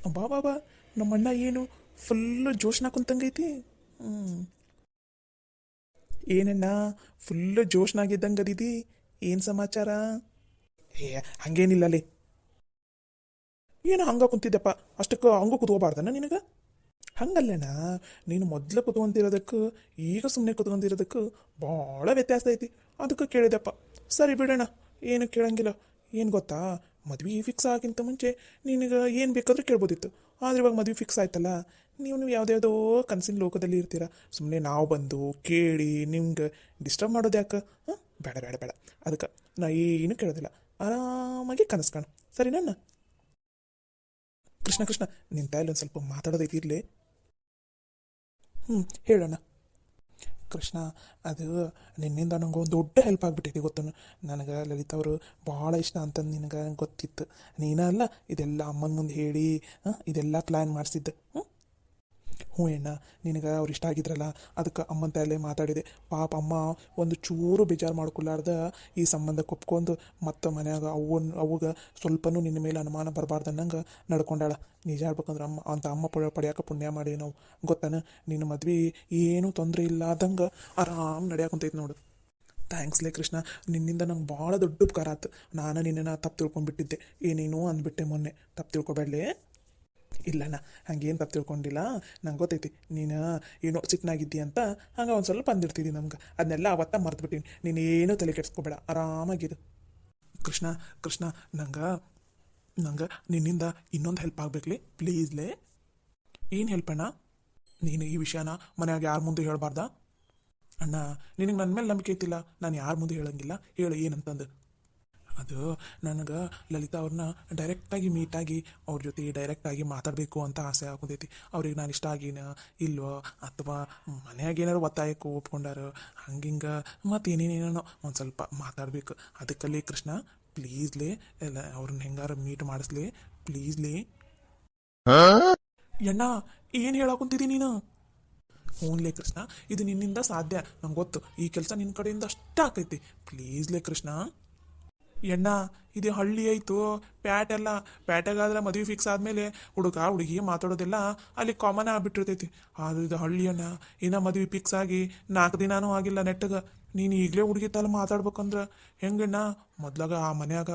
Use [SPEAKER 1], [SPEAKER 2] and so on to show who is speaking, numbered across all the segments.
[SPEAKER 1] ಬಾ ಬಾ ಬಾ, ನಮ್ಮ ಅಣ್ಣ ಏನು ಫುಲ್ಲು ಜೋಶ್ನ ಕುಂತಂಗೈತಿ. ಹ್ಞೂ, ಏನಣ್ಣ ಫುಲ್ಲು ಜೋಶ್ನಾಗಿದ್ದಂಗೆ ಅದಿದಿ, ಏನು ಸಮಾಚಾರ? ಏ, ಹಂಗೇನಿಲ್ಲಲೇ. ಏನು ಹಂಗ ಕುಂತಿದ್ದಪ್ಪ, ಅಷ್ಟಕ್ಕೆ ಹಂಗೂ ಕುತ್ಕೋಬಾರ್ದಣ್ಣ ನಿನಗೆ? ಹಂಗಲ್ಲಣ್ಣ, ನೀನು ಮೊದಲು ಕುತ್ಕೊಂತಿರೋದಕ್ಕೂ ಈಗ ಸುಮ್ಮನೆ ಕುತ್ಕೊಂತಿರೋದಕ್ಕೂ ಭಾಳ ವ್ಯತ್ಯಾಸ ಐತಿ. ಅದಕ್ಕೆ ಕೇಳಿದೆಪ್ಪ. ಸರಿ ಬಿಡೋಣ, ಏನು ಕೇಳಂಗಿಲ್ಲ. ಏನು ಗೊತ್ತಾ, ಮದ್ವೆ ಫಿಕ್ಸ್ ಆಗಿಂತ ಮುಂಚೆ ನಿನಗೆ ಏನು ಬೇಕಾದರೂ ಕೇಳ್ಬೋದಿತ್ತು. ಆದರೆ ಇವಾಗ ಮದ್ವೆ ಫಿಕ್ಸ್ ಆಯ್ತಲ್ಲ, ನೀವು ಯಾವುದ್ಯಾವುದೋ ಕನಸಿನ ಲೋಕದಲ್ಲಿ ಇರ್ತೀರ. ಸುಮ್ಮನೆ ನಾವು ಬಂದು ಕೇಳಿ ನಿಮ್ಗೆ ಡಿಸ್ಟರ್ಬ್ ಮಾಡೋದು ಯಾಕೆ? ಹಾಂ, ಬೇಡ ಬೇಡ ಬೇಡ. ಅದಕ್ಕೆ ನಾ ಏನು ಕೇಳೋದಿಲ್ಲ, ಆರಾಮಾಗಿ ಕನಸು ಕಾಣು, ಸರಿನಣ್ಣ? ಕೃಷ್ಣ ಕೃಷ್ಣ, ನಿನ್ನ ತಾಯಿಲಿ ಒಂದು ಸ್ವಲ್ಪ ಮಾತಾಡೋದೈತಿ ಇರಲಿ. ಹ್ಞೂ, ಹೇಳೋಣ. ಕೃಷ್ಣ, ಅದು ನಿನ್ನಿಂದ ನಂಗೆ ಒಂದು ದೊಡ್ಡ ಹೆಲ್ಪ್ ಆಗಿಬಿಟ್ಟಿದೆ ಗೊತ್ತು. ನನಗೆ ಲಲಿತಾ ಅವರು ಭಾಳ ಇಷ್ಟ ಅಂತಂದು ನಿನಗೆ ಗೊತ್ತಿತ್ತು. ನೀನಲ್ಲ ಇದೆಲ್ಲ ಅಮ್ಮನ ಮುಂದೆ ಹೇಳಿ ಇದೆಲ್ಲ ಪ್ಲ್ಯಾನ್ ಮಾಡಿಸಿದ್ದೆ. ಹ್ಞೂ ಹ್ಞೂ ಅಣ್ಣ, ನಿನಗೆ ಅವ್ರು ಇಷ್ಟ ಆಗಿದ್ರಲ್ಲ, ಅದಕ್ಕೆ ಅಮ್ಮನ ತಾಯಲ್ಲೇ ಮಾತಾಡಿದೆ. ಪಾಪ ಅಮ್ಮ ಒಂದು ಚೂರು ಬೇಜಾರು ಮಾಡ್ಕೊಲಾರ್ದ ಈ ಸಂಬಂಧಕ್ಕೆ ಒಪ್ಕೊಂಡು ಮತ್ತು ಮನ್ಯಾಗ ಅವಾಗ ಸ್ವಲ್ಪನೂ ನಿನ್ನ ಮೇಲೆ ಅನುಮಾನ ಬರಬಾರ್ದು ಅನ್ನಂಗೆ ನಡ್ಕೊಂಡಾಳ. ನಿಜ ಹೇಳ್ಬೇಕಂದ್ರೆ ಅಮ್ಮ ಪಡ್ಯಾಕ ಪುಣ್ಯ ಮಾಡಿ ನಾವು, ಗೊತ್ತಾನ? ನಿನ್ನ ಮದ್ವೆ ಏನೂ ತೊಂದರೆ ಇಲ್ಲಾದಂಗೆ ಆರಾಮ್ ನಡೆಯಾಕುಂತೈತೆ ನೋಡು. ಥ್ಯಾಂಕ್ಸ್ಲೇ ಕೃಷ್ಣ, ನಿನ್ನಿಂದ ನಂಗೆ ಭಾಳ ದೊಡ್ಡ ಉಪಕಾರ ಆಯ್ತು. ನಾನು ನಿನ್ನನ್ನು ತಪ್ಪು ತಿಳ್ಕೊಂಡ್ಬಿಟ್ಟಿದ್ದೆ, ಏನೇನೋ ಅಂದ್ಬಿಟ್ಟೆ ಮೊನ್ನೆ. ತಪ್ಪು ತಿಳ್ಕೊಬೇಡಲೇ. ಇಲ್ಲಣ್ಣ, ಹಂಗೇನು ತಪ್ಪು ತಿಳ್ಕೊಂಡಿಲ್ಲ. ನಂಗೆ ಗೊತ್ತೈತಿ ನೀನು ಏನೋ ಸಿಟ್ನಾಗಿದ್ದಿ ಅಂತ. ಹಂಗೆ ಒಂದು ಸ್ವಲ್ಪ ಅಂದಿರ್ತಿದ್ದಿ ನಮ್ಗೆ, ಅದನ್ನೆಲ್ಲ ಅವತ್ತ ಮರ್ತ್ಬಿಟ್ಟಿನಿ. ನೀನು ಏನೂ ತಲೆ ಕೆಡಿಸ್ಕೋಬೇಡ, ಆರಾಮಾಗಿರು. ಕೃಷ್ಣ ಕೃಷ್ಣ, ನಂಗೆ ನಂಗೆ ನಿನ್ನಿಂದ ಇನ್ನೊಂದು ಹೆಲ್ಪ್ ಆಗ್ಬೇಕ್ಲಿ, ಪ್ಲೀಸ್ಲೇ. ಏನು ಹೆಲ್ಪ್ ಅಣ್ಣ? ನೀನು ಈ ವಿಷಯನ ಮನ್ಯಾಗ ಯಾರ ಮುಂದೆ ಹೇಳ್ಬಾರ್ದಾ? ಅಣ್ಣ, ನಿನಗೆ ನನ್ನ ಮೇಲೆ ನಂಬಿಕೆ ಐತಿಲ್ಲ, ನಾನು ಯಾರ ಮುಂದೆ ಹೇಳಂಗಿಲ್ಲ. ಹೇಳು ಏನಂತಂದು. ಅದು ನನಗೆ ಲಲಿತಾ ಅವ್ರನ್ನ ಡೈರೆಕ್ಟಾಗಿ ಮೀಟಾಗಿ ಅವ್ರ ಜೊತೆ ಡೈರೆಕ್ಟಾಗಿ ಮಾತಾಡಬೇಕು ಅಂತ ಆಸೆ ಆಗೋದೈತಿ. ಅವ್ರಿಗೆ ನಾನು ಇಷ್ಟ ಆಗಿನ ಇಲ್ವೋ, ಅಥವಾ ಮನ್ಯಾಗ ಏನಾರು ಒತ್ತಾಯಕ್ಕೂ ಒಪ್ಕೊಂಡಾರ, ಹಂಗಿಂಗೆ ಮತ್ತು ಏನೇನೇನೋ ಒಂದು ಸ್ವಲ್ಪ ಮಾತಾಡಬೇಕು. ಅದಕ್ಕಲ್ಲಿ ಕೃಷ್ಣ, ಪ್ಲೀಸ್ಲೇ, ಎಲ್ಲ ಅವ್ರನ್ನ ಹೆಂಗಾರ ಮೀಟ್ ಮಾಡಿಸ್ಲಿ, ಪ್ಲೀಸ್ಲೇ. ಎಣ್ಣ, ಏನು ಹೇಳಾಕುಂತಿದ್ದೀನಿ ನೀನು? ಹ್ಞೂನ್ಲೇ ಕೃಷ್ಣ, ಇದು ನಿನ್ನಿಂದ ಸಾಧ್ಯ, ನಂಗೆ ಗೊತ್ತು. ಈ ಕೆಲಸ ನಿನ್ನ ಕಡೆಯಿಂದ ಅಷ್ಟೇ ಆಕೈತಿ. ಪ್ಲೀಸ್ಲೇ ಕೃಷ್ಣ. ಎಣ್ಣ, ಇದು ಹಳ್ಳಿ ಆಯಿತು, ಪ್ಯಾಟೆಲ್ಲ. ಪ್ಯಾಟೆಗಾದ್ರೆ ಮದುವೆ ಫಿಕ್ಸ್ ಆದಮೇಲೆ ಹುಡುಗಿ ಮಾತಾಡೋದೆಲ್ಲ ಅಲ್ಲಿ ಕಾಮನ್ ಆಗಿಬಿಟ್ಟಿರ್ತೈತಿ. ಆದ್ರೆ ಇದು ಹಳ್ಳಿ ಅಣ್ಣ, ಇನ್ನು ಮದುವೆ ಫಿಕ್ಸ್ ಆಗಿ 4 ದಿನಾನೂ ಆಗಿಲ್ಲ ನೆಟ್ಟಗೆ. ನೀನು ಈಗಲೇ ಹುಡುಗಿ ತಲೆ ಮಾತಾಡ್ಬೇಕಂದ್ರೆ ಹೆಂಗಣ್ಣ? ಮೊದ್ಲಾಗ ಆ ಮನ್ಯಾಗ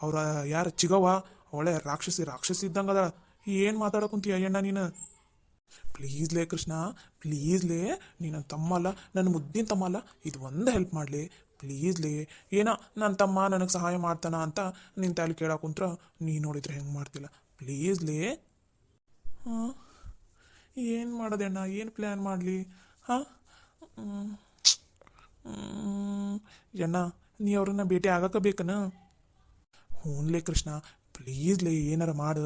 [SPEAKER 1] ಅವ್ರ ಯಾರು ಚಿಗವ್ವ, ಒಳ್ಳೆ ರಾಕ್ಷಸಿ ಇದ್ದಂಗೆ ಅದ. ಏನು ಮಾತಾಡೋಕುಂತೀಯ ಅಯ್ಯಣ್ಣ ನೀನು? ಪ್ಲೀಸ್ಲೇ ಕೃಷ್ಣ, ಪ್ಲೀಸ್ಲೇ. ನೀನು ನನ್ನ ತಮ್ಮ ಅಲ್ಲ, ನನ್ನ ಮುದ್ದಿನ ತಮ್ಮ ಅಲ್ಲ, ಇದು ಒಂದು ಹೆಲ್ಪ್ ಮಾಡಲಿ ಪ್ಲೀಸ್ಲೇ. ಏನೋ ನನ್ನ ತಮ್ಮ ನನಗೆ ಸಹಾಯ ಮಾಡ್ತಾನ ಅಂತ ನಿನ್ನ ತಾಲಿ ಕೇಳಕ್ಕೆ ಕುಂತ್ರ ನೀನು ನೋಡಿದ್ರೆ ಹೆಂಗೆ ಮಾಡ್ತಿಲ್ಲ. ಪ್ಲೀಸ್ಲೇ. ಹಾಂ, ಏನು ಮಾಡೋದಣ್ಣ? ಏನು ಪ್ಲ್ಯಾನ್ ಮಾಡಲಿ? ಹಾಂ, ಅಣ್ಣ, ನೀ ಅವ್ರನ್ನ ಭೇಟಿ ಆಗಕ್ಕೆ ಬೇಕನ? ಹ್ಞೂನ್ಲೇ ಕೃಷ್ಣ, ಪ್ಲೀಸ್ಲೇ ಏನಾರ ಮಾಡು.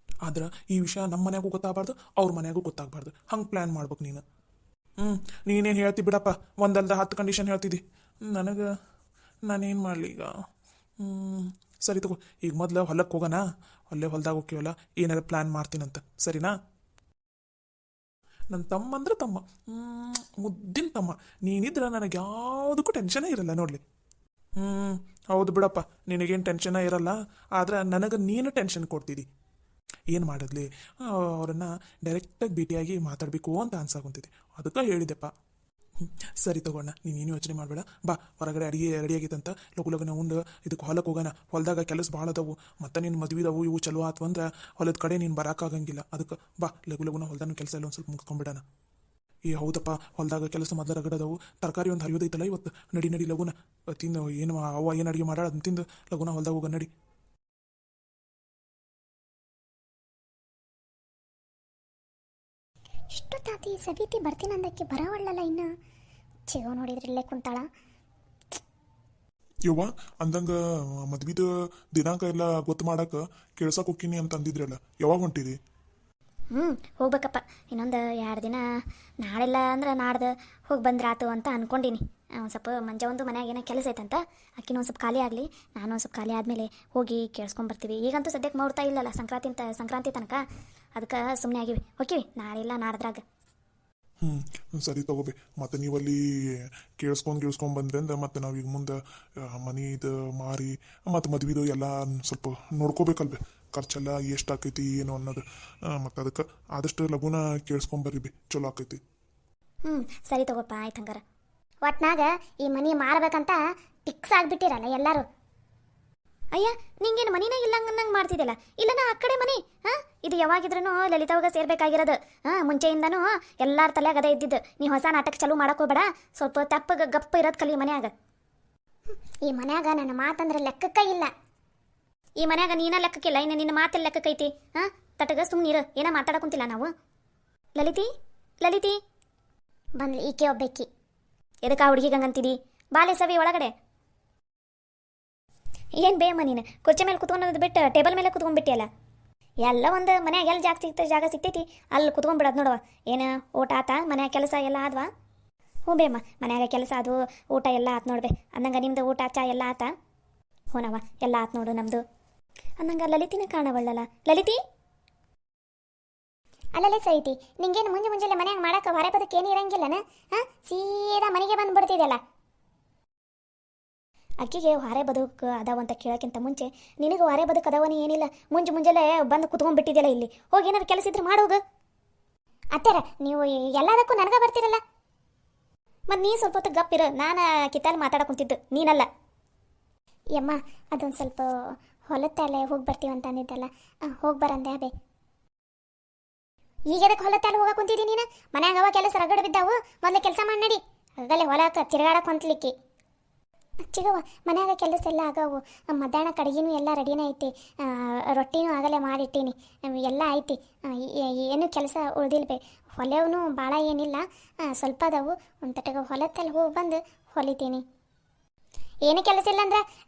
[SPEAKER 1] ಆದ್ರೆ ಈ ವಿಷಯ ನಮ್ಮ ಮನ್ಯಾಗೂ ಗೊತ್ತಾಗಬಾರ್ದು, ಅವ್ರ ಮನ್ಯಾಗೂ ಗೊತ್ತಾಗಬಾರ್ದು. ಹಂಗೆ ಪ್ಲ್ಯಾನ್ ಮಾಡ್ಬೇಕು ನೀನು. ನೀನೇನು ಹೇಳ್ತಿ ಬಿಡಪ್ಪ, ಒಂದಲ್ದ 10 ಕಂಡೀಷನ್ ಹೇಳ್ತಿದ್ದಿ ನನಗೆ. ನಾನೇನು ಮಾಡಲಿ ಈಗ? ಸರಿ ತಗೋ, ಈಗ ಮೊದಲು ಹೊಲಕ್ಕೆ ಹೋಗೋಣ. ಹೊಲ್ದಾಗ ಹೋಗ್ತೀವಲ್ಲ, ಏನಾರು ಪ್ಲ್ಯಾನ್ ಮಾಡ್ತೀನಂತ, ಸರಿನಾ? ನನ್ನ ತಮ್ಮ ಅಂದ್ರೆ ತಮ್ಮ, ಮುದ್ದಿನ ತಮ್ಮ. ನೀನಿದ್ರೆ ನನಗೆ ಯಾವುದಕ್ಕೂ ಟೆನ್ಷನೇ ಇರಲ್ಲ ನೋಡಲಿ. ಹೌದು ಬಿಡಪ್ಪ, ನಿನಗೇನು ಟೆನ್ಷನೇ ಇರಲ್ಲ. ಆದ್ರೆ ನನಗೆ ನೀನು ಟೆನ್ಷನ್ ಕೊಡ್ತಿದ್ದಿ. ಏನು ಮಾಡಿದ್ಲಿ, ಅವರನ್ನು ಡೈರೆಕ್ಟಾಗಿ ಭೇಟಿಯಾಗಿ ಮಾತಾಡಬೇಕು ಅಂತ ಅನ್ಸಾಕೊಂತಿದ್ದೆ. ಅದಕ್ಕೆ ಹೇಳಿದೆಪ್ಪ. ಸರಿ ತಗೋಣ, ನೀನೇನು ಯೋಚನೆ ಮಾಡಬೇಡ. ಬಾ, ಹೊರಗಡೆ ಅಡುಗೆ ರೆಡಿ ಆಗಿತ್ತಂತ, ಲಘು ಉಂಡು ಇದಕ್ಕೆ ಹೊಲಕ್ಕೆ ಹೋಗೋಣ. ಹೊಲದಾಗ ಕೆಲಸ ಭಾಳ ಅದಾವು, ಮತ್ತು ನಿನ್ನ ಮದುವೆದವು ಇವು ಚಲೋ ಆತು ಅಂದ್ರೆ ಹೊಲದ ಕಡೆ ನೀನು ಬರೋಕ್ಕಾಗಂಗಿಲ್ಲ. ಅದಕ್ಕೆ ಬಾ, ಲಘುನ ಹೊಲ್ದಾನು ಕೆಲಸ ಎಲ್ಲ ಒಂದು ಸ್ವಲ್ಪ ಮುಗಿಸ್ಕೊಂಡ್ಬಿಡೋಣ. ಹೌದಪ್ಪ, ಹೊಲದಾಗ ಕೆಲಸ ಮೊದಲ ರಗಡದವು. ತರಕಾರಿ ಒಂದು ಹರಿಯೋದೈತಲ್ಲ ಇವತ್ತು. ನಡಿ ಲಘುನ ತಿಂದು, ಏನು ಅವ್ವ ಏನು ಅಡುಗೆ ಮಾಡಾಳ ಅದನ್ನ ತಿಂದು ಲಘುನ ಹೊಲ್ದಾಗ ಹೋಗ ನಡಿ.
[SPEAKER 2] ಇಷ್ಟೊತ್ತಾತಿ ಸಬಿತಿ ಬರ್ತೀನಂದಕ್ಕೆ ಬರವಳ್ಳಲ್ಲ ಇನ್ನು. ಚಿಗೋ ನೋಡಿದ್ರೆ ಇಲ್ಲೇ ಕುಂತಾಳ.
[SPEAKER 3] ಯವ್ವ, ಅಂದಂಗ ಮದ್ವಿದ ದಿನಾಂಕ ಎಲ್ಲ ಗೊತ್ತು ಮಾಡಕ್ಕೆ ಕೇಳ್ಸಕ್ಕೆ ಹೋಗ್ತೀನಿ ಅಂತ ಅಂದಿದ್ರಲ್ಲ, ಯಾವಾಗ ಹೊಂಟಿರಿ?
[SPEAKER 2] ಹೋಗ್ಬೇಕಪ್ಪ, ಇನ್ನೊಂದು 2 ದಿನ. ನಾಳೆಲ್ಲ ಅಂದ್ರೆ ನಾಡ್ದು ಹೋಗಿ ಬಂದ್ರಾತು ಅಂತ ಅಂದ್ಕೊಂಡೀನಿ. ಒಂದು ಸ್ವಲ್ಪ ಮಂಜ ಒಂದು ಮನ್ಯಾಗ ಏನೋ ಕೆಲಸ ಐತಂತ, ಆಕಿನ ಒಂದು ಸ್ವಲ್ಪ ಖಾಲಿ ಆಗಲಿ, ನಾನು ಒಂದು ಸ್ವಲ್ಪ ಖಾಲಿ ಆದಮೇಲೆ ಹೋಗಿ ಕೇಳಿಸ್ಕೊಂಬರ್ತೀವಿ. ಈಗಂತೂ ಸದ್ಯಕ್ಕೆ ಮುಹೂರ್ತ ಇಲ್ಲಲ್ಲ, ಸಂಕ್ರಾಂತಿ ತನಕ. ಅದಕ್ಕೆ ಸುಮ್ಮನೆ ಆಗಿವಿ, ಹೋಗ್ತೀವಿ ನಾಳೆಲ್ಲ ನಾಡ್ದ್ರಾಗ.
[SPEAKER 3] ಸರಿ ತಗೋಬಿ. ಮತ್ತು ನೀವಲ್ಲಿ ಕೇಳಿಸ್ಕೊಂಡ್ ಬಂದ್ರೆ ಅಂದ್ರೆ ಮತ್ತೆ ನಾವೀಗ ಮುಂದೆ ಮನಿದು ಮಾರಿ ಮತ್ತು ಮದ್ವಿದು ಎಲ್ಲ ಸ್ವಲ್ಪ ನೋಡ್ಕೋಬೇಕಲ್ಬೆ. ಖರ್ಚೆಲ್ಲ ಎಷ್ಟು ಆಕೈತಿ ಏನು ಅನ್ನೋದು ಮತ್ತು ಅದಕ್ಕೆ ಆದಷ್ಟು ಲಘುನ ಕೇಳಿಸ್ಕೊಂಬರ್ರಿ ಬಿ ಚಲೋ ಆಕೈತಿ.
[SPEAKER 2] ಹ್ಞೂ ಸರಿ ತಗೋಪ್ಪ ಆಯ್ತು ಹಂಗಾರ. ಒಟ್ನಾಗ ಈ ಮನಿ ಮಾರ್ಬೇಕಂತ ಫಿಕ್ಸ್ ಆಗಿಬಿಟ್ಟಿರಲ್ಲ ಎಲ್ಲರೂ. ಅಯ್ಯ ನಿಂಗೇನು ಮನಿನ ಇಲ್ಲ ಅನ್ನಂಗೆ ಮಾಡ್ತಿದ್ದಿಲ್ಲ, ಇಲ್ಲನ ಆ ಕಡೆ ಮನಿ. ಹಾಂ ಇದು ಯಾವಾಗಿದ್ರೂ ಲಲಿತಾವಾಗ ಸೇರ್ಬೇಕಾಗಿರೋದು. ಮುಂಚೆಯಿಂದನೂ ಎಲ್ಲರ ತಲೆಯಾಗ ಅದೇ ಇದ್ದಿದ್ದು. ನೀ ಹೊಸ ನಾಟಕ ಚಾಲೂ ಮಾಡಕ್ಕೆ ಹೋಗ್ಬೇಡ, ಸ್ವಲ್ಪ ತಪ್ಪಗೆ ಗಪ್ಪ ಇರೋದು ಕಲಿ ಮನ್ಯಾಗ. ಈ ಮನ್ಯಾಗ ನನ್ನ ಮಾತಂದ್ರೆ ಲೆಕ್ಕಕ್ಕ ಇಲ್ಲ. ಈ ಮನ್ಯಾಗ ನೀನ ಲೆಕ್ಕಕ್ಕಿಲ್ಲ, ಇನ್ನು ನಿನ್ನ ಮಾತೆಲ್ಲ ಲೆಕ್ಕಕ್ಕೈತಿ. ಹಾಂ ತಟಗ ಸುಮ್ಮನಿರು, ಏನೋ ಮಾತಾಡಕೊಂತಿಲ್ಲ ನಾವು. ಲಲಿತಿ ಲಲಿತಿ ಬಂದ್ಲಿ ಈಕೆ ಒಬ್ಬಾಕಿ. ಎದಕ್ಕೆ ಆ ಹುಡುಗಿಗೆ ಹಂಗಂತಿದಿ? ಬಾಲೆ ಸವಿ ಒಳಗಡೆ. ಏನು ಬೇಮ್ಮ ನೀನು ಕುರ್ಚಿ ಮೇಲೆ ಕುತ್ಕೊಂಡೋದು ಬಿಟ್ಟು ಟೇಬಲ್ ಮೇಲೆ ಕುತ್ಕೊಂಡ್ಬಿಟ್ಟಿಯಲ್ಲ. ಎಲ್ಲ ಒಂದು ಮನ್ಯಾಗ ಎಲ್ಲಿ ಜಾಗ ಸಿಗ್ತೈತಿ ಅಲ್ಲಿ ಕುತ್ಕೊಂಡ್ಬಿಡೋದು ನೋಡುವ. ಏನು ಊಟ ಆತ, ಮನ್ಯಾಗ ಕೆಲಸ ಎಲ್ಲ ಆದ್ವಾ? ಹ್ಞೂ ಬೇಮ್ಮ ಮನ್ಯಾಗ ಕೆಲಸ ಅದು ಊಟ ಎಲ್ಲ ಆತು ನೋಡ್ಬೆ. ಅಂದಂಗೆ ನಿಮ್ದು ಊಟ ಚಾ ಎಲ್ಲ ಆತ? ಹ್ಞೂನವ್ವ ಎಲ್ಲ ಆತು ನೋಡು ನಮ್ಮದು. ಅಂದಂಗೆ ಲಲಿತಿನ ಕಾಣವಳ್ಳಲ್ಲ. ಲಲಿತಿ ಅಲ್ಲಲ್ಲೇ ಸೈತಿ, ನಿಂಗೇನು ಮುಂಜಾನೆ ಮನ್ಯಾಗ ಮಾಡಕ್ಕೆ ಹೊರ ಬದಕ್ಕೆ ಏನು ಇರಂಗಿಲ್ಲನ? ಹಾಂ ಸೀದಾ ಮನೆಗೆ ಬಂದುಬಿಡ್ತಿದೆಯಲ್ಲ. ಅಕ್ಕಿಗೆ ಹೊರೆ ಬದುಕು ಅದಾವಂತ ಕೇಳೋಕ್ಕಿಂತ ಮುಂಚೆ ನಿನಗೆ ಹೊರೆ ಬದುಕು ಅದಾವನಿ ಏನಿಲ್ಲ. ಮುಂಜಾನೆ ಬಂದು ಕುತ್ಕೊಂಡ್ಬಿಟ್ಟಿದ್ಯಲ್ಲ ಇಲ್ಲಿ. ಹೋಗಿ ಏನಾರು ಕೆಲಸ ಇದ್ರೆ ಮಾಡೋದು. ಅತ್ತರ ನೀವು ಎಲ್ಲದಕ್ಕೂ ನನಗೆ ಬರ್ತಿರಲ್ಲ. ಮತ್ತು ನೀ ಸ್ವಲ್ಪ ಹೊತ್ತು ಗಪ್ಪಿರು, ನಾನು ಕಿತ್ತಲ್ಲಿ ಮಾತಾಡಕೊಂತಿದ್ದು ನೀನಲ್ಲ. ಯಮ್ಮ ಅದೊಂದು ಸ್ವಲ್ಪ ಹೊಲತ್ತಲ್ಲೇ ಹೋಗಿ ಬರ್ತೀವಂತ ಅಂದಿದ್ದಲ್ಲ, ಹೋಗಿ ಬರಂದೆ ಅಬೇ. ಈಗ ಅದಕ್ಕೆ ಹೊಲತ್ತಲ್ಲಿ ಹೋಗಕ್ಕೆ ಕುಂತಿದ್ದೀನಿ ನೀನು? ಮನ್ಯಾಗ ಅವ ಕೆಲಸ ರಗಡ ಬಿದ್ದಾವು, ಮೊದಲೇ ಕೆಲಸ ಮಾಡಿ ನಡಿ. ಅದಲ್ಲೇ ಹೊಲಕ್ಕೆ ತಿರುಗಾಡಕ್ಕೆ ಹೊಂತ್ಲಿಕ್ಕೆ ಚಿಗವ ಮನ್ಯಾಗ ಕೆಲಸ ಎಲ್ಲ ಆಗವು. ಮಧ್ಯಾಹ್ನ ಕಡೆಗಿನೂ ಎಲ್ಲ ರೆಡಿನೇ ಐತಿ, ರೊಟ್ಟಿನೂ ಆಗಲೇ ಮಾಡಿಟ್ಟೀನಿ, ಎಲ್ಲ ಐತಿ. ಏನು ಕೆಲಸ ಉಳ್ದಿಲ್ಬೇ. ಹೊಲೆವೂ ಭಾಳ ಏನಿಲ್ಲ, ಸ್ವಲ್ಪ ಅದಾವು. ಒಂದು ತಟಗ ಹೊಲತ್ತಲ್ಲಿ ಹೋಗಿ ಬಂದು ಹೊಲಿತೀನಿ. ಏನು ಕೆಲಸ ಇಲ್ಲ ಅಂದ್ರೆ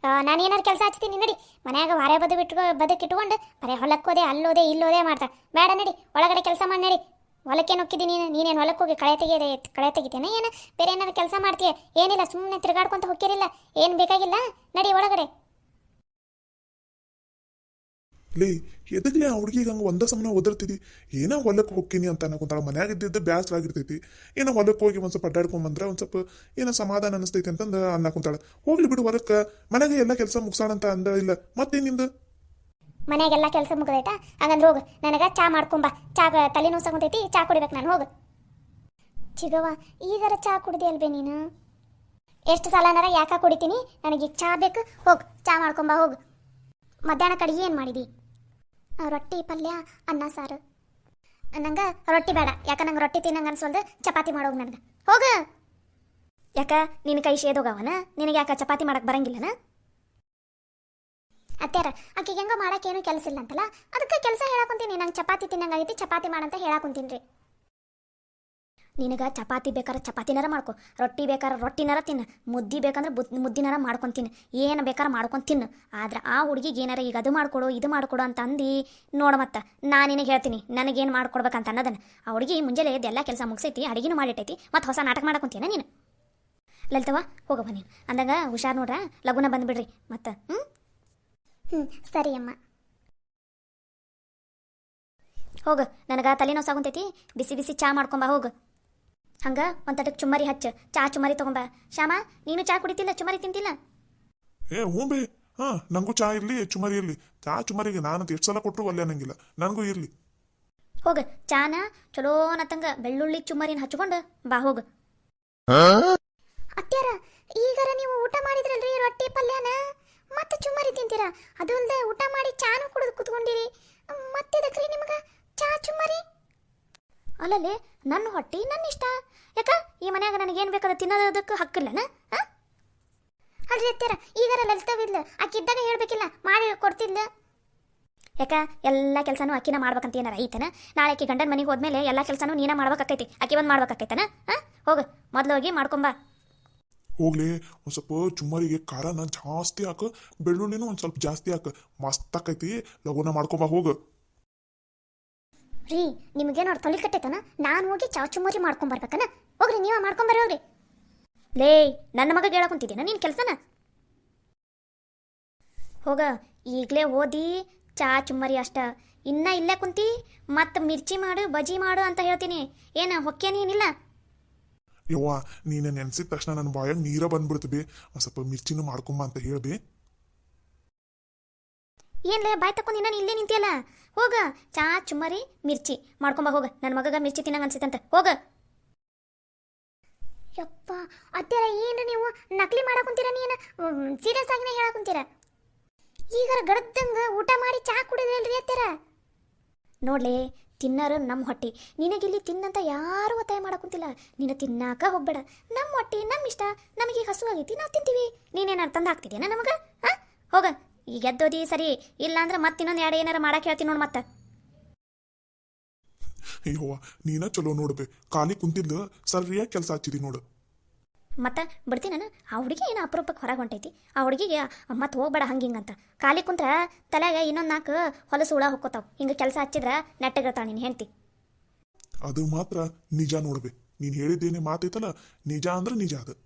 [SPEAKER 2] ನಾನೇನಾರು ಕೆಲಸ ಹಚ್ತೀನಿ ನಡಿ. ಮನ್ಯಾಗ ಹೊರೆ ಬದುಕಿಟ್ಕೊಂಡು ಬರೀ ಹೊಲಕ್ಕೋದೆ ಅಲ್ಲೋದೆ ಇಲ್ಲೋದೆ ಮಾಡ್ತಾ ಬೇಡ. ನಡಿ ಒಳಗಡೆ ಕೆಲಸ ಮಾಡಿ ನಡಿ. ಹೊಲಕ್ಕೆ ನೊಕ್ಕಿದ್ದೀನಿ, ನೀನೇನು ಹೊಲಕ್ಕೆ ಹೋಗಿ ಕಳೆ ತೆಗಿತೇನೆ ಏನು ಬೇರೆ ಏನಾರು ಕೆಲಸ ಮಾಡ್ತೀಯ? ಏನಿಲ್ಲ, ಸುಮ್ಮನೆ ತಿರುಗಾಡ್ಕೊಂತ ಹೋಗ್ತಿರಿಲ್ಲ, ಏನು ಬೇಕಾಗಿಲ್ಲ. ನಡಿ ಒಳಗಡೆ.
[SPEAKER 3] ಲೇ ಎದಕ್ಲೇ ಆ ಹುಡುಗಿಗೆ ಹಂಗೆ ಒಂದ ಸಮನ ಒದರ್ತಿದಿ? ಏನೋ ಹೊಲಕ್ಕೆ ಹೋಗ್ತೀನಿ ಅಂತ ಅನ್ನಕೊಂತಾಳ. ಮನ್ಯಾಗ ಇದ್ದಿದ್ದು ಬ್ಯಾಸರ ಆಗಿರ್ತೈತಿ. ಏನೋ ಹೊಲಕ್ಕೆ ಹೋಗಿ ಒಂದು ಸ್ವಲ್ಪ ಅಡ್ಡಾಡ್ಕೊಂಡ್ ಬಂದ್ರೆ ಒಂದು ಸ್ವಲ್ಪ ಏನೋ ಸಮಾಧಾನ ಅನಿಸ್ತೈತಿ ಅಂತಂದು ಅನ್ನಕೊಂತಾಳ. ಹೋಗ್ಲಿ ಬಿಡು ಹೊರಕ್ಕೆ, ಮನೆಗೆ ಎಲ್ಲ ಕೆಲಸ ಮುಗಿಸೋಣ ಅಂತ ಅಂದ ಇಲ್ಲ. ಮತ್ತೇನಿಂದು
[SPEAKER 2] ಮನೆಯಾಗೆಲ್ಲ ಕೆಲಸ ಮುಗಿದೈತಾ? ಹಂಗಂದ್ರೆ ಹೋಗು, ನನಗೆ ಚಾ ಮಾಡ್ಕೊಂಬ. ಚಾ ತಲೆ ನೋಸಕೊಂತೈತಿ, ಚಾ ಕುಡಿಬೇಕು ನಾನು. ಹೋಗು ಚಿಗವ್ವ, ಈಗಾರ ಚಾ ಕುಡ್ದೆ ಅಲ್ಬೇ ನೀನು? ಎಷ್ಟು ಸಲನಾರ ಯಾಕ ಕುಡಿತೀನಿ, ನನಗೆ ಚಾ ಬೇಕು. ಹೋಗು ಚಾ ಮಾಡ್ಕೊಂಬ ಹೋಗು. ಮಧ್ಯಾಹ್ನ ಕಡೆಗೆ ಏನು ಮಾಡಿದಿ? ರೊಟ್ಟಿ ಪಲ್ಯ ಅನ್ನ ಸಾರು. ನಂಗೆ ರೊಟ್ಟಿ ಬೇಡ, ಯಾಕ ನಂಗೆ ರೊಟ್ಟಿ ತಿನ್ನಂಗೆ ಅನ್ಸೋಲ್ದು. ಚಪಾತಿ ಮಾಡೋಗಿ ನನಗೆ. ಹೋಗು. ಯಾಕ ನಿನ್ನ ಕೈ ಶೇದೋಗವನ? ನಿನಗೆ ಯಾಕೆ ಚಪಾತಿ ಮಾಡಕ್ಕೆ ಬರಂಗಿಲ್ಲನ? ಅತ್ಯಾರ ಆಕೆಗೆ ಹೆಂಗೋ ಮಾಡೋಕ್ಕೇನು ಕೆಲಸ ಇಲ್ಲ ಅಂತಲ್ಲ, ಅದಕ್ಕೆ ಕೆಲಸ ಹೇಳಾಕೊಂತೀನಿ. ನಂಗೆ ಚಪಾತಿ ತಿನ್ನಂಗಾಗೈತಿ, ಚಪಾತಿ ಮಾಡಂತ ಹೇಳಾಕೊಂತೀನಿ ರೀ. ನಿನಗೆ ಚಪಾತಿ ಬೇಕಾದ್ರೆ ಚಪಾತಿನಾರ ಮಾಡ್ಕೊ, ರೊಟ್ಟಿ ಬೇಕಾದ್ರೆ ರೊಟ್ಟಿನಾರ ತಿನ್ನು, ಮುದ್ದೆ ಬೇಕಂದ್ರೆ ಮುದ್ದಿನಾರ ಮಾಡ್ಕೊಂಡು ಏನು ಬೇಕಾದ್ರೆ ಮಾಡ್ಕೊಂಡು ತಿನ್ನು. ಆದ್ರೆ ಆ ಹುಡುಗಿಗೆ ಏನಾರ ಈಗ ಅದು ಮಾಡಿಕೊಡು ಇದು ಮಾಡಿಕೊಡು ಅಂತ ಅಂದು ನೋಡು. ಮತ್ತೆ ನಾನು ನಿನಗೆ ಹೇಳ್ತೀನಿ ನನಗೇನು ಮಾಡ್ಕೊಡ್ಬೇಕಂತ ಅನ್ನೋದನ್ನು. ಆ ಹುಡುಗಿ ಮುಂಜಾನೆ ಎಲ್ಲ ಕೆಲಸ ಮುಗಿಸೈತಿ, ಅಡುಗೆನೂ ಮಾಡಿಟ್ಟೈತಿ, ಮತ್ತು ಹೊಸ ನಾಟಕ ಮಾಡ್ಕೊಂತೀನ ನೀನು. ಲಲಿತವ್ವ ಹೋಗವ್ವ ನೀನು. ಅಂದಾಗ ಹುಷಾರು ನೋಡ್ರ, ಲಗುನ ಬಂದುಬಿಡ್ರಿ ಮತ್ತೆ. ಸರಿ ಅಮ್ಮ. ಹೋಗು, ನನಗೆ ತಲೆನೋಸಾಗುಂತೈತಿ, ಬಿಸಿ ಬಿಸಿ ಚಾ ಮಾಡ್ಕೊಂಬ ಹೋಗು. ಹಂಗೆ ಒಂದು ತಟಕ್ಕೆ ಚುಮ್ಮರಿ ಹಚ್ಚು, ಚಾ ಚುಮ್ಮರಿ ತೊಗೊಂಬ. ಶ್ಯಾಮ ನೀನು ಚಾ ಕುಡಿತಿಲ್ಲ, ಚುಮ್ಮರಿ ತಿಂತಿಲ್ಲ?
[SPEAKER 3] ಹ್ಞೂ ಬೇ. ಹಾಂ ನನಗೂ ಚಾ ಇರಲಿ, ಚುಮರಿ ಇರಲಿ. ಚಾ ಚುಮರಿಗೆ ನಾನು ಎಷ್ಟು ಸಲ ಕೊಟ್ಟರು ಒಲ್ಲೆ ಅನ್ನಂಗಿಲ್ಲ, ನನಗೂ ಇರಲಿ.
[SPEAKER 2] ಹೋಗು ಚಾನ ಚಲೋ ನತ್ತಂಗ ಬೆಳ್ಳುಳ್ಳಿ ಚುಮ್ಮರಿನ ಹಚ್ಕೊಂಡು ಬಾ ಹೋಗು. ಅತ್ಯಾರ ಈಗಾರ ನೀವು ಊಟ ಮಾಡಿದ್ರಲ್ರಿ ರೊಟ್ಟಿ ಪಲ್ಯನ, ಮತ್ತೆ ಚುಮ್ಮರಿ ತಿಂತೀರಾ? ಅದು ಅಲ್ಲದೆ ಊಟ ಮಾಡಿ ಚಾನು ಕುಡಿದು ಕುತ್ಕೊಂಡಿರಿ, ಮತ್ತಿದಕ್ರಿ ನಿಮ್ಗೆ ಚಾ ಚುಮ್ಮರಿ? ಅಲ್ಲಲ್ಲಿ ನನ್ನ ಹೊಟ್ಟಿ ನನ್ನ ಇಷ್ಟ. ಯಾಕ ಈ ಮನ್ಯಾಗ ನನಗೇನು ಬೇಕಾದ ತಿನ್ನೋದಕ್ಕೆ ಹಕ್ಕಿಲ್ಲನ? ಅಲ್ರಿ ಅತ್ಯಾರ ಈಗಾರ ಲಲಿತವಿದ್ಲು, ಆಕಿದ್ದಾಗ ಹೇಳ್ಬೇಕಿಲ್ಲ, ಮಾಡಿ ಕೊಡ್ತಿದ್ಲ. ಯಾಕ ಎಲ್ಲ ಕೆಲಸನೂ ಅಕ್ಕಿನ ಮಾಡ್ಬೇಕಂತ ಏನಾರ ಐತನ? ನಾಳೆ ಆಕಿ ಗಂಡನ ಮನೆಗೆ ಹೋದ್ಮೇಲೆ ಎಲ್ಲ ಕೆಲಸನೂ ನೀನ ಮಾಡ್ಬೇಕಾಕೈತಿ, ಆಕಿ ಬಂದು ಮಾಡ್ಬೇಕಾಕೈತನ? ಹೋಗು ಮೊದಲು ಹೋಗಿ ಮಾಡ್ಕೊಂಬ.
[SPEAKER 3] ಹೋಗ್ಲಿ, ಒಂದು ಸ್ವಲ್ಪ ಚುಮ್ಮರಿಗೆ ಖಾರನ ಜಾಸ್ತಿ ಹಾಕು, ಬೆಳ್ಳುಳ್ಳಿನೂ ಒಂದು ಸ್ವಲ್ಪ ಜಾಸ್ತಿ ಹಾಕು, ಮಸ್ತ್ ಆಕೈತಿ. ಲಗುನ ಮಾಡ್ಕೊಂಬ ಹೋಗು.
[SPEAKER 2] ರೀ ನಿಮಗೇನಾರು ತೊಲಿ ಕಟ್ಟೈತನ? ನಾನು ಹೋಗಿ ಚಾ ಚುಮ್ಮರಿ ಮಾಡ್ಕೊಂಬರ್ಬೇಕನ? ಹೋಗ್ರಿ ನೀವ ಮಾಡ್ಕೊಂಬರ್ರಿ ಹೋಗ್ರಿ. ಲೇ ನನ್ನ ಮಗ ಹೇಳ ಕುಂತಿದ್ದೀನ ನೀನು ಕೆಲಸನ? ಹೋಗ ಈಗಲೇ ಓದಿ ಚಾ ಚುಮ್ಮರಿ ಅಷ್ಟ. ಇನ್ನ ಇಲ್ಲೇ ಕುಂತಿ ಮತ್ತು ಮಿರ್ಚಿ ಮಾಡು ಬಜಿ ಮಾಡು ಅಂತ ಹೇಳ್ತೀನಿ. ಏನು ಹೊಕ್ಕೇನೇನಿಲ್ಲ?
[SPEAKER 3] ಯವ್ವ ನೀನು ನೆನೆಸಿದ ತಕ್ಷಣ ನನ್ನ ಬಾಯಾಗ ನೀರ ಬಂದ್ಬಿಡ್ತು ಬೇ. ಒಂದು ಸ್ವಲ್ಪ ಮಿರ್ಚಿನೂ ಮಾಡ್ಕೊಂಬ ಅಂತ ಹೇಳ್ಬಿ.
[SPEAKER 2] ಏನ್ಲೇ ಬಾಯ್ ತಕೊಂಡು ಇನ್ನ ಇಲ್ಲೇ ನಿಂತಿಯಲ್ಲ ಹೋಗ ಚಾ ಚುಮ್ಮರಿ ಮಿರ್ಚಿ ಮಾಡ್ಕೊಂಬ ಹೋಗ ನನ್ನ ಮಗಗ ಮಿರ್ಚಿ ತಿನ್ನಂಗ ಅನ್ಸಿತ್ತಂತ ಹೋಗ ಯಪ್ಪ ಅತ್ತೆರ ಏನ್ರಿ ನೀವು ನಕಲಿ ಮಾಡಕ್ ಕುಂತೀರ ನೀನು ಸೀರಿಯಸ್ ಆಗಿನೇ ಹೇಳಕ್ ಕುಂತೀರ ಈಗ ಗಡದ್ದಂಗ ಊಟ ಮಾಡಿ ಚಾ ಕುಡಿದ್ರಲ್ರಿ ಅತ್ತೆರ ನೋಡ್ಲಿ ತಿನ್ನರು ನಮ್ಮ ಹೊಟ್ಟಿ ನಿನಗಿಲ್ಲಿ ತಿನ್ನಂತ ಯಾರು ಒತ್ತಾಯ ಮಾಡಕ್ ಕುಂತಿಲ್ಲ ನೀನು ತಿನ್ನಾಕ ಹೋಗ್ಬೇಡ ನಮ್ಮ ಹೊಟ್ಟಿ ನಮ್ಮ ಇಷ್ಟ ನಮಗೆ ಹಸು ಆಗೈತಿ ನಾವು ತಿಂತೀವಿ ನೀನೇನಾರು ತಂದು ಹಾಕ್ತಿದ್ಯಾನ ನಮಗ ಹಾ ಹೋಗ ಈಗ ಎದ್ದೋದಿ ಸರಿ ಇಲ್ಲ ಅಂದ್ರೆ ಮತ್ತೆ ಇನ್ನೊಂದು ಎರಡು ಏನಾರ ಮಾಡಕ್ ಹೇಳ್ತೀನಿ ನೋಡು ಮತ್ತೆ
[SPEAKER 3] ಅಯ್ಯವ್ವ ನೀನ ಚಲೋ ನೋಡ್ಬೆ ಖಾಲಿ ಕುಂತಿದ್ದ ಸರಿಯಾಗಿ ಕೆಲಸ ಹಚ್ಚಿದಿ ನೋಡು
[SPEAKER 2] ಮತ್ತೆ ಬಿಡ್ತೀನಿ ನಾನು ಆ ಹುಡುಗಿ ಏನೋ ಅಪರೂಪಕ್ಕೆ ಹೊರಗೆ ಹೊಂಟೈತಿ ಆ ಹುಡುಗಿಗೆ ಮತ್ತೆ ಹೋಗ್ಬೇಡ ಹಂಗಿಂಗಂತ ಖಾಲಿ ಕುಂತ್ರ ತಲೆಗೆ ಇನ್ನೊಂದು 4 ಹೊಲಸು ಹುಳ ಹೊಕ್ಕೋತಾವ ಹಿಂಗೆ ಕೆಲಸ ಹಚ್ಚಿದ್ರೆ ನೆಟ್ಟಗಿರ್ತಾಳೆ ನೀನು ಹೆಂಡ್ತಿ
[SPEAKER 3] ಅದು ಮಾತ್ರ ನಿಜ ನೋಡ್ಬೆ ನೀನ್ ಹೇಳಿದ್ದೇನೆ ಮಾತೈತಲ್ಲ ನಿಜ ಅಂದ್ರೆ ನಿಜ ಅದು